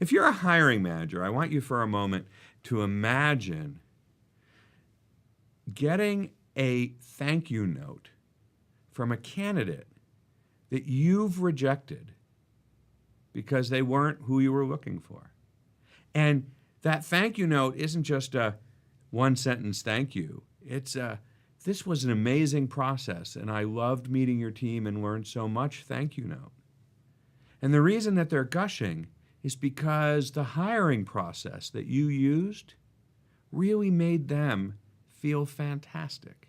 If you're a hiring manager, I want you for a moment to imagine getting a thank you note from a candidate that you've rejected because they weren't who you were looking for. And that thank you note isn't just a one-sentence thank you. It's this was an amazing process, and I loved meeting your team and learned so much, thank you note. And the reason that they're gushing is because the hiring process that you used really made them feel fantastic.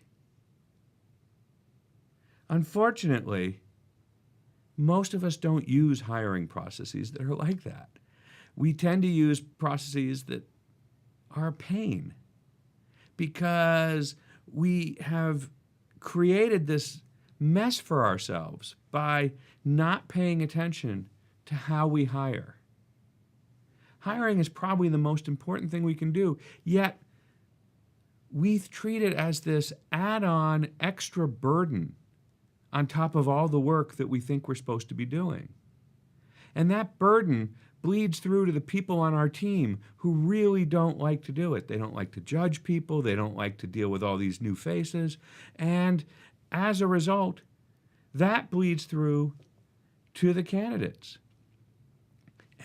Unfortunately, most of us don't use hiring processes that are like that. We tend to use processes that are a pain because we have created this mess for ourselves by not paying attention to how we hire. Hiring is probably the most important thing we can do, yet we treat it as this add-on extra burden on top of all the work that we think we're supposed to be doing. And that burden bleeds through to the people on our team who really don't like to do it. They don't like to judge people. They don't like to deal with all these new faces. And as a result, that bleeds through to the candidates.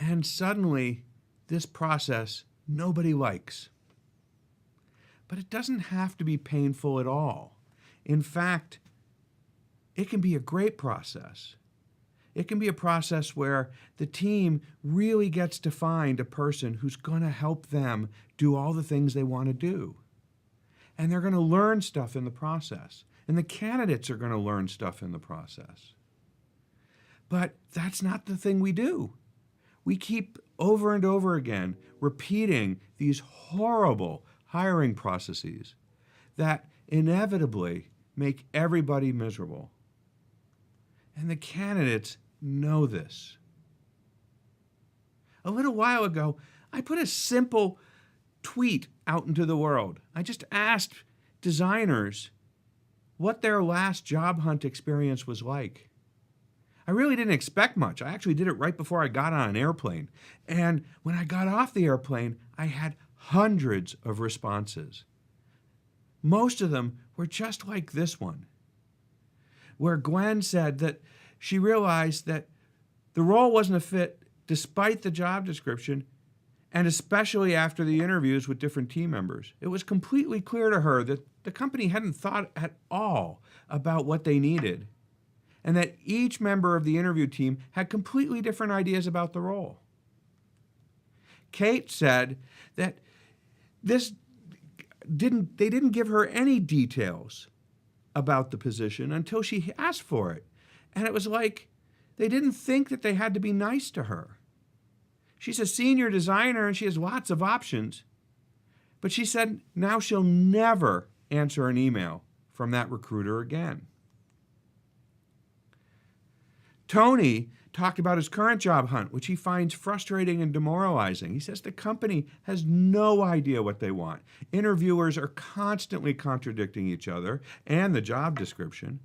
And suddenly, this process nobody likes. But it doesn't have to be painful at all. In fact, it can be a great process. It can be a process where the team really gets to find a person who's going to help them do all the things they want to do. And they're going to learn stuff in the process. And the candidates are going to learn stuff in the process. But that's not the thing we do. We keep over and over again repeating these horrible hiring processes that inevitably make everybody miserable. And the candidates know this. A little while ago, I put a simple tweet out into the world. I just asked designers what their last job hunt experience was like. I really didn't expect much. I actually did it right before I got on an airplane. And when I got off the airplane, I had hundreds of responses. Most of them were just like this one, where Gwen said that she realized that the role wasn't a fit despite the job description, and especially after the interviews with different team members. It was completely clear to her that the company hadn't thought at all about what they needed, and that each member of the interview team had completely different ideas about the role. Kate said that they didn't give her any details about the position until she asked for it. And it was like they didn't think that they had to be nice to her. She's a senior designer and she has lots of options. But she said now she'll never answer an email from that recruiter again. Tony talked about his current job hunt, which he finds frustrating and demoralizing. He says the company has no idea what they want. Interviewers are constantly contradicting each other and the job description.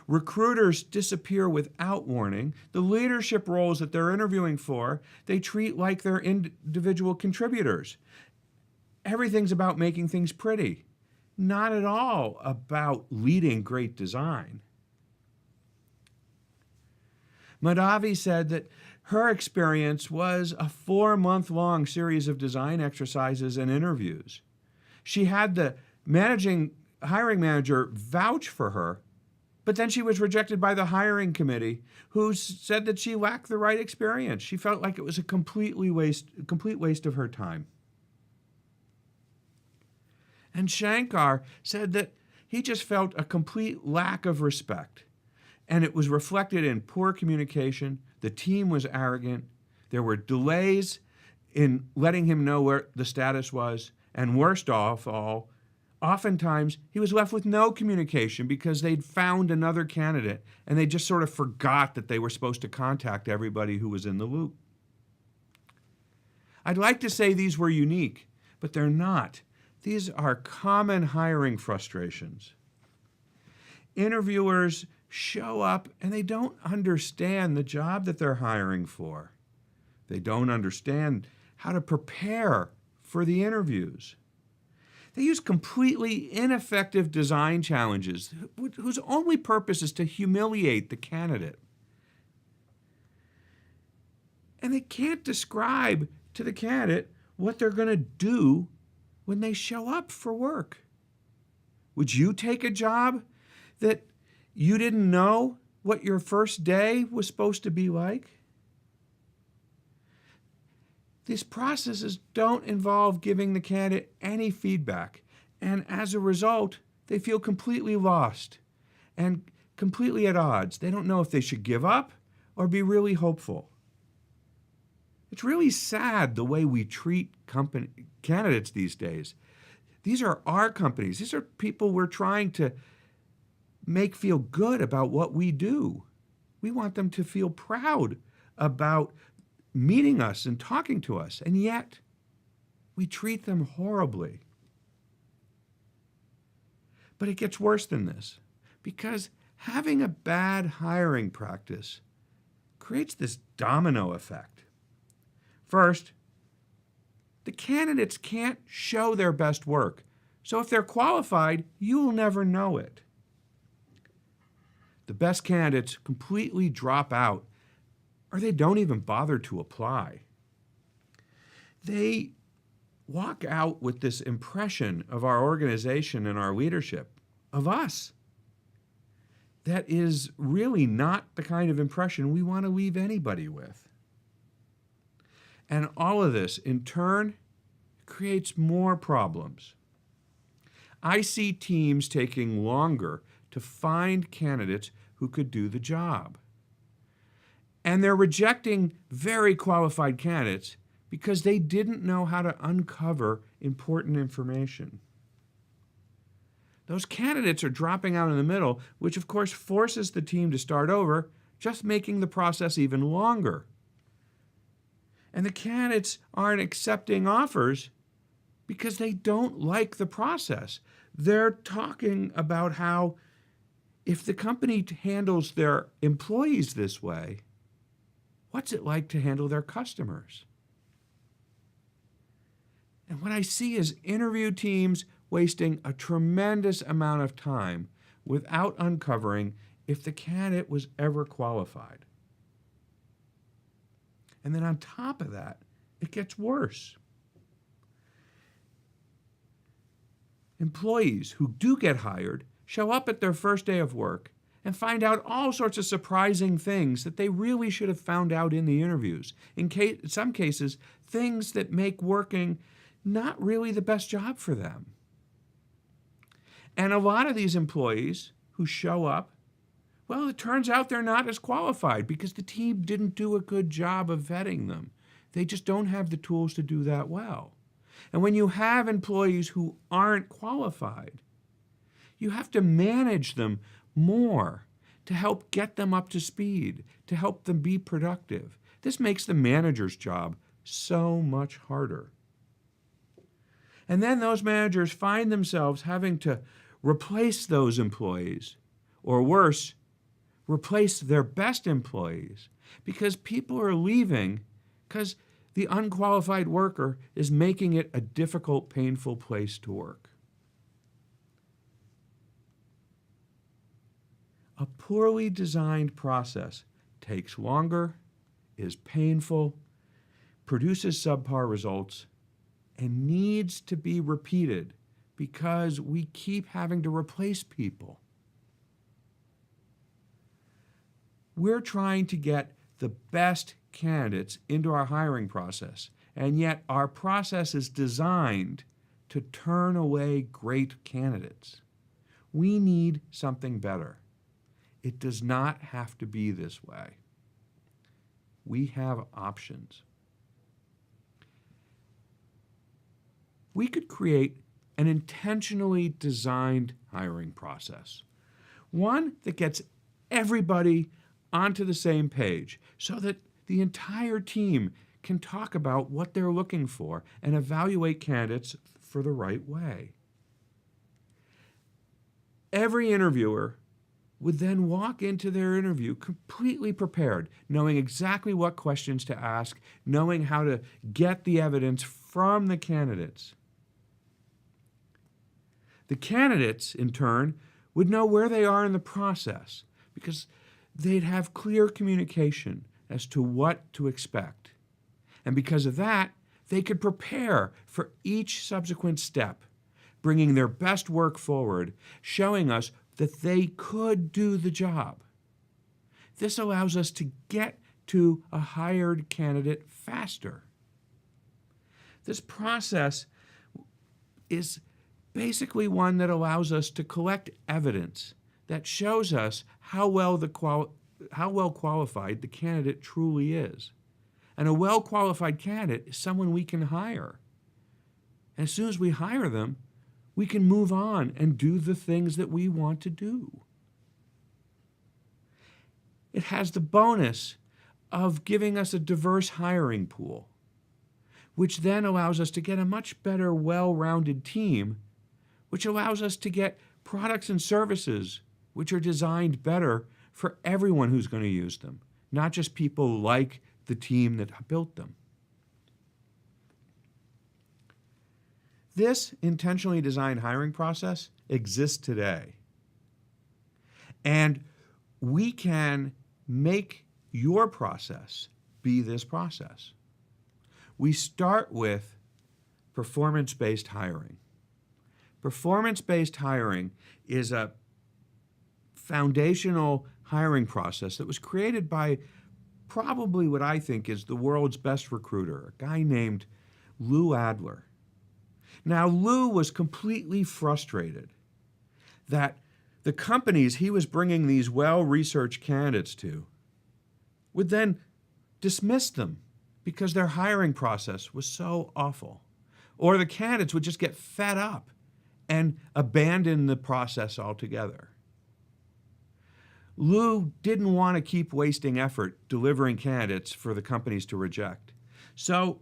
Recruiters disappear without warning. The leadership roles that they're interviewing for, they treat like they're individual contributors. Everything's about making things pretty, not at all about leading great design. Madhavi said that her experience was a 4-month-long series of design exercises and interviews. She had the hiring manager vouch for her, but then she was rejected by the hiring committee, who said that she lacked the right experience. She felt like it was a complete waste of her time. And Shankar said that he just felt a complete lack of respect. And it was reflected in poor communication. The team was arrogant. There were delays in letting him know where the status was. And worst of all, oftentimes he was left with no communication because they'd found another candidate and they just sort of forgot that they were supposed to contact everybody who was in the loop. I'd like to say these were unique, but they're not. These are common hiring frustrations. Interviewers show up and they don't understand the job that they're hiring for. They don't understand how to prepare for the interviews. They use completely ineffective design challenges whose only purpose is to humiliate the candidate. And they can't describe to the candidate what they're going to do when they show up for work. Would you take a job that you didn't know what your first day was supposed to be like? These processes don't involve giving the candidate any feedback, and as a result, they feel completely lost and completely at odds. They don't know if they should give up or be really hopeful. It's really sad the way we treat candidates these days. These are our companies. These are people we're trying to make feel good about what we do. We want them to feel proud about meeting us and talking to us, and yet we treat them horribly. But it gets worse than this, because having a bad hiring practice creates this domino effect. First, the candidates can't show their best work, so if they're qualified, you'll never know it. The best candidates completely drop out, or they don't even bother to apply. They walk out with this impression of our organization and our leadership, of us, that is really not the kind of impression we want to leave anybody with. And all of this, in turn, creates more problems. I see teams taking longer to find candidates who could do the job. And they're rejecting very qualified candidates because they didn't know how to uncover important information. Those candidates are dropping out in the middle, which of course forces the team to start over, just making the process even longer. And the candidates aren't accepting offers because they don't like the process. They're talking about how if the company handles their employees this way, what's it like to handle their customers? And what I see is interview teams wasting a tremendous amount of time without uncovering if the candidate was ever qualified. And then on top of that, it gets worse. Employees who do get hired show up at their first day of work and find out all sorts of surprising things that they really should have found out in the interviews. In some cases, things that make working not really the best job for them. And a lot of these employees who show up, well, it turns out they're not as qualified because the team didn't do a good job of vetting them. They just don't have the tools to do that well. And when you have employees who aren't qualified, you have to manage them more to help get them up to speed, to help them be productive. This makes the manager's job so much harder. And then those managers find themselves having to replace those employees, or worse, replace their best employees, because people are leaving because the unqualified worker is making it a difficult, painful place to work. A poorly designed process takes longer, is painful, produces subpar results, and needs to be repeated because we keep having to replace people. We're trying to get the best candidates into our hiring process, and yet our process is designed to turn away great candidates. We need something better. It does not have to be this way. We have options. We could create an intentionally designed hiring process, one that gets everybody onto the same page so that the entire team can talk about what they're looking for and evaluate candidates for the right way. Every interviewer would then walk into their interview completely prepared, knowing exactly what questions to ask, knowing how to get the evidence from the candidates. The candidates, in turn, would know where they are in the process because they'd have clear communication as to what to expect. And because of that, they could prepare for each subsequent step, bringing their best work forward, showing us that they could do the job. This allows us to get to a hired candidate faster. This process is basically one that allows us to collect evidence that shows us how well qualified the candidate truly is. And a well-qualified candidate is someone we can hire. And as soon as we hire them, we can move on and do the things that we want to do. It has the bonus of giving us a diverse hiring pool, which then allows us to get a much better, well-rounded team, which allows us to get products and services which are designed better for everyone who's going to use them, not just people like the team that built them. This intentionally designed hiring process exists today. And we can make your process be this process. We start with performance-based hiring. Performance-based hiring is a foundational hiring process that was created by probably what I think is the world's best recruiter, a guy named Lou Adler. Now, Lou was completely frustrated that the companies he was bringing these well-researched candidates to would then dismiss them because their hiring process was so awful. Or the candidates would just get fed up and abandon the process altogether. Lou didn't want to keep wasting effort delivering candidates for the companies to reject. So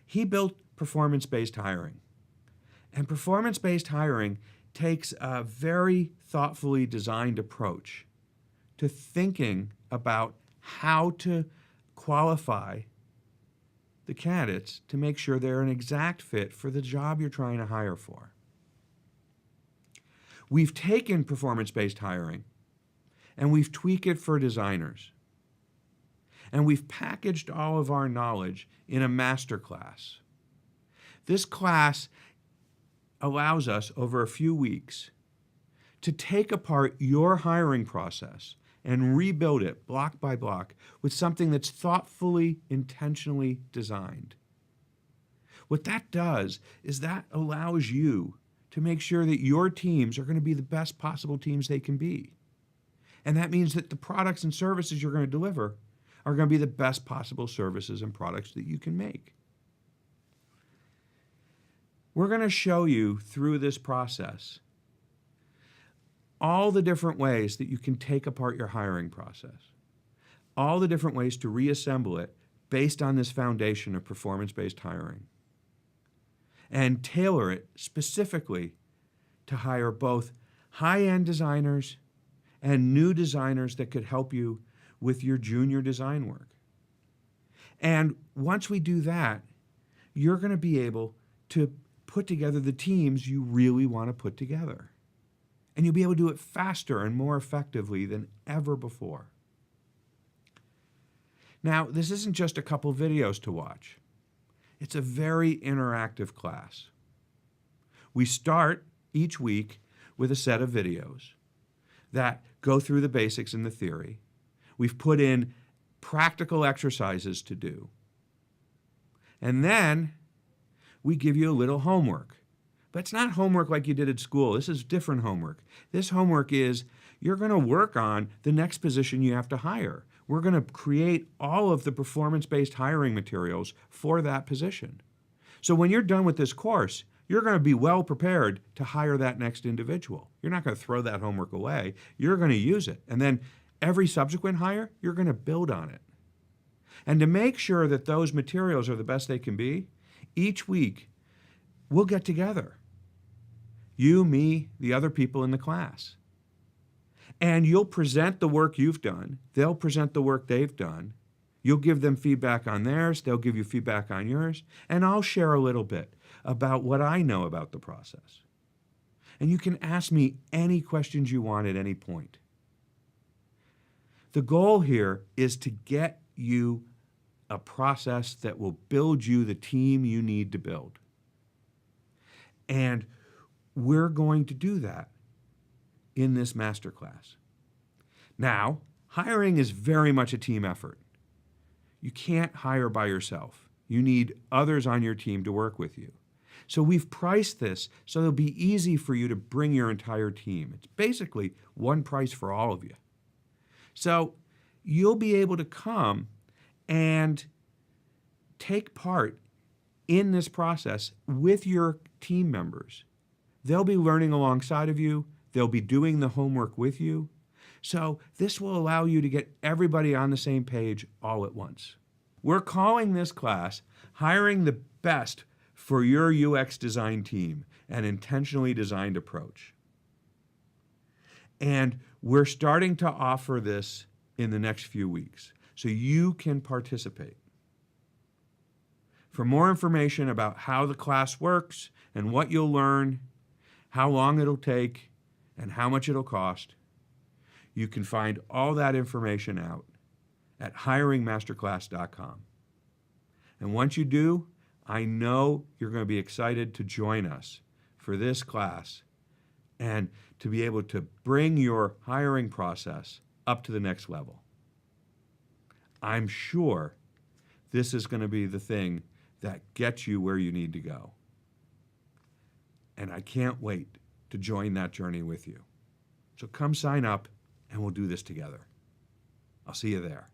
he built performance-based hiring. And performance-based hiring takes a very thoughtfully designed approach to thinking about how to qualify the candidates to make sure they're an exact fit for the job you're trying to hire for. We've taken performance-based hiring and we've tweaked it for designers. And we've packaged all of our knowledge in a MasterClass. This class allows us, over a few weeks, to take apart your hiring process and rebuild it block by block with something that's thoughtfully, intentionally designed. What that does is that allows you to make sure that your teams are going to be the best possible teams they can be. And that means that the products and services you're going to deliver are going to be the best possible services and products that you can make. We're going to show you through this process all the different ways that you can take apart your hiring process, all the different ways to reassemble it based on this foundation of performance-based hiring, and tailor it specifically to hire both high-end designers and new designers that could help you with your junior design work. And once we do that, you're going to be able to put together the teams you really want to put together. And you'll be able to do it faster and more effectively than ever before. Now, this isn't just a couple videos to watch. It's a very interactive class. We start each week with a set of videos that go through the basics and the theory. We've put in practical exercises to do. And then we give you a little homework. But it's not homework like you did at school. This is different homework. This homework is you're going to work on the next position you have to hire. We're going to create all of the performance-based hiring materials for that position. So when you're done with this course, you're going to be well prepared to hire that next individual. You're not going to throw that homework away. You're going to use it. And then every subsequent hire, you're going to build on it. And to make sure that those materials are the best they can be, each week we'll get together. You, me, the other people in the class. And you'll present the work you've done. They'll present the work they've done. You'll give them feedback on theirs. They'll give you feedback on yours. And I'll share a little bit about what I know about the process. And you can ask me any questions you want at any point. The goal here is to get you a process that will build you the team you need to build. And we're going to do that in this masterclass. Now, hiring is very much a team effort. You can't hire by yourself. You need others on your team to work with you. So we've priced this so it'll be easy for you to bring your entire team. It's basically one price for all of you. So you'll be able to come and take part in this process with your team members. They'll be learning alongside of you. They'll be doing the homework with you. So this will allow you to get everybody on the same page all at once. We're calling this class Hiring the Best for Your UX Design Team, an Intentionally Designed Approach. And we're starting to offer this in the next few weeks, so you can participate. For more information about how the class works and what you'll learn, how long it'll take, and how much it'll cost, you can find all that information out at hiringmasterclass.com. And once you do, I know you're going to be excited to join us for this class and to be able to bring your hiring process up to the next level. I'm sure this is going to be the thing that gets you where you need to go. And I can't wait to join that journey with you. So come sign up and we'll do this together. I'll see you there.